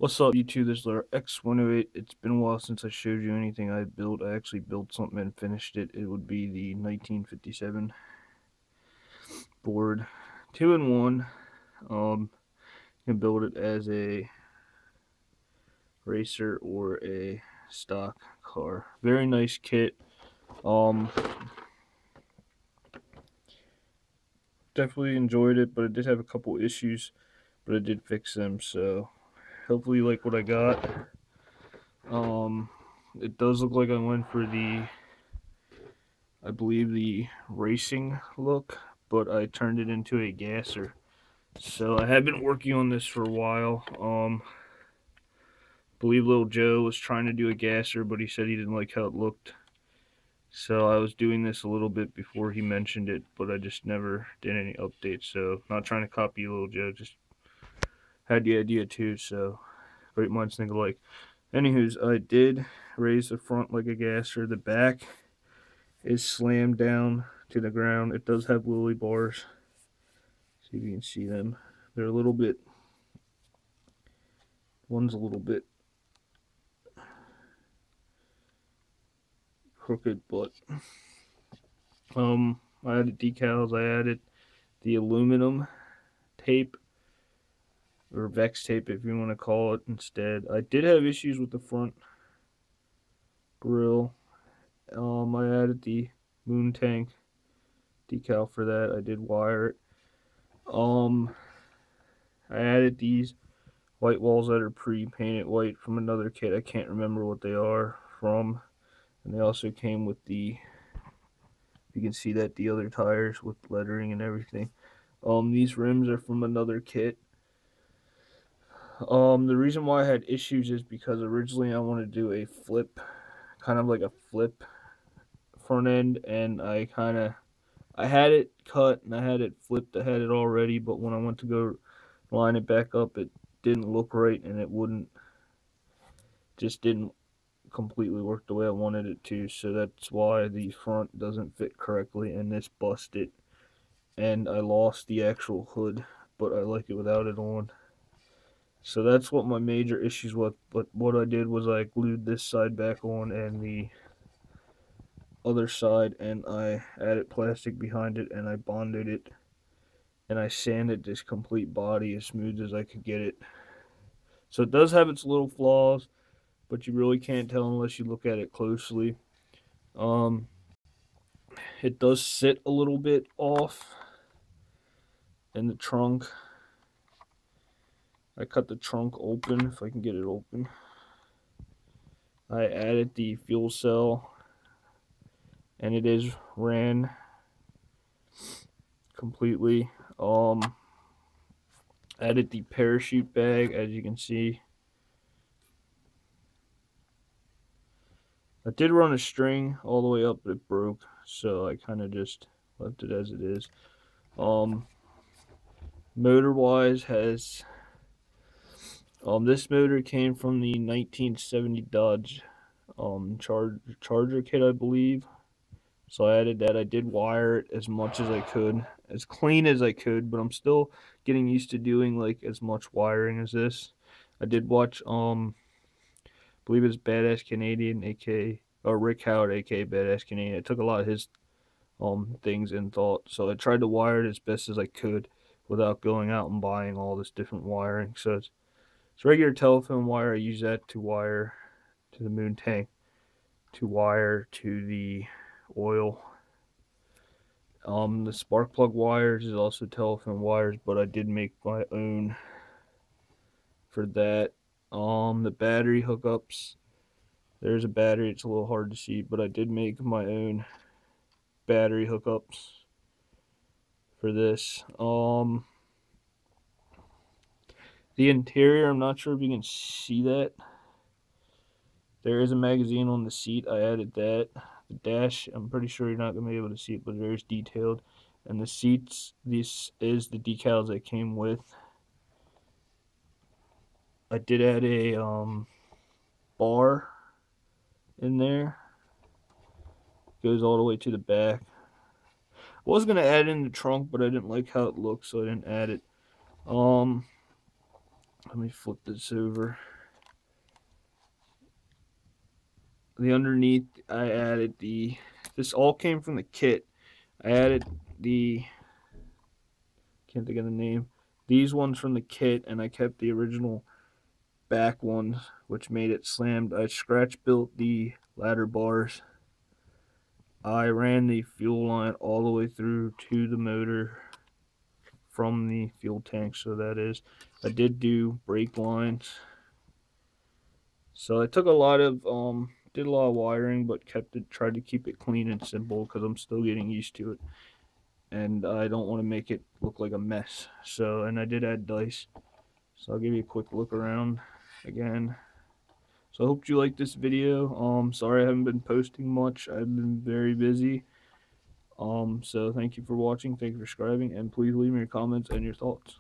What's up, YouTube? This is Laura X108. It's been a while since I showed you anything I built. I actually built something and finished it. It would be the 1957 board, 2-in-1. You can build it as a racer or a stock car. Very nice kit. Definitely enjoyed it, but it did have a couple issues, but I did fix them. So hopefully you like what I got. It does look like I went for I believe the racing look, but I turned it into a gasser. So I have been working on this for a while. I believe Little Joe was trying to do a gasser, but he said he didn't like how it looked. So I was doing this a little bit before he mentioned it, but I just never did any updates. So not trying to copy Little Joe, just had the idea too. So great minds think alike. Anywho's, I did raise the front like a gasser. The back is slammed down to the ground. It does have lily bars. See if you can see them. They're a little bit, one's a little bit crooked, but I added decals. I added the aluminum tape, or Vex tape if you want to call it instead. I did have issues with the front grille. I added the moon tank decal for that. I did wire it. I added these white walls that are pre-painted white from another kit. I can't remember what they are from. And they also came with the, you can see that, the other tires with lettering and everything. These rims are from another kit. The reason why I had issues is because originally I wanted to do a flip, kind of like a flip front end, and I had it cut and I had it flipped. I had it all ready, but when I went to go line it back up, it didn't look right, and it just didn't completely work the way I wanted it to. So that's why the front doesn't fit correctly, and this busted, and I lost the actual hood, but I like it without it on. So that's what my major issues with. But what I did was I glued this side back on and the other side, and I added plastic behind it, and I bonded it, and I sanded this complete body as smooth as I could get it. So it does have its little flaws, but you really can't tell unless you look at it closely. It does sit a little bit off in the trunk. I cut the trunk open, if I can get it open. I added the fuel cell, and it is ran completely. Added the parachute bag, as you can see. I did run a string all the way up, but it broke, so I kind of just left it as it is. Motor wise, has this motor came from the 1970 Dodge Charger kit, I believe. So I added that. I did wire it as much as I could, as clean as I could, but I'm still getting used to doing like as much wiring as this. I did watch I believe it's Badass Canadian, aka Rick Howard, aka Badass Canadian. I took a lot of his things in thought, so I tried to wire it as best as I could without going out and buying all this different wiring. So it's regular telephone wire. I use that to wire to the moon tank, to wire to the oil. The spark plug wires is also telephone wires, but I did make my own for that. The battery hookups, there's a battery. It's a little hard to see, but I did make my own battery hookups for this. The interior, I'm not sure if you can see that. There is a magazine on the seat. I added that. The dash, I'm pretty sure you're not going to be able to see it, but very detailed. And the seats, this is the decals that came with. I did add a bar in there. Goes all the way to the back. I was going to add it in the trunk, but I didn't like how it looked, so I didn't add it. Let me flip this over. the underneath, I added this all came from the kit. I added the, can't think of the name, these ones from the kit, and I kept the original back ones, which made it slammed. I scratch built the ladder bars. I ran the fuel line all the way through to the motor from the fuel tank, so that is. I did do brake lines. So I took a lot of did a lot of wiring, but tried to keep it clean and simple because I'm still getting used to it, and I don't want to make it look like a mess. So, and I did add dice. So I'll give you a quick look around again. So I hope you like this video. Sorry I haven't been posting much. I've been very busy. So thank you for watching. Thank you for subscribing, and please leave me your comments and your thoughts.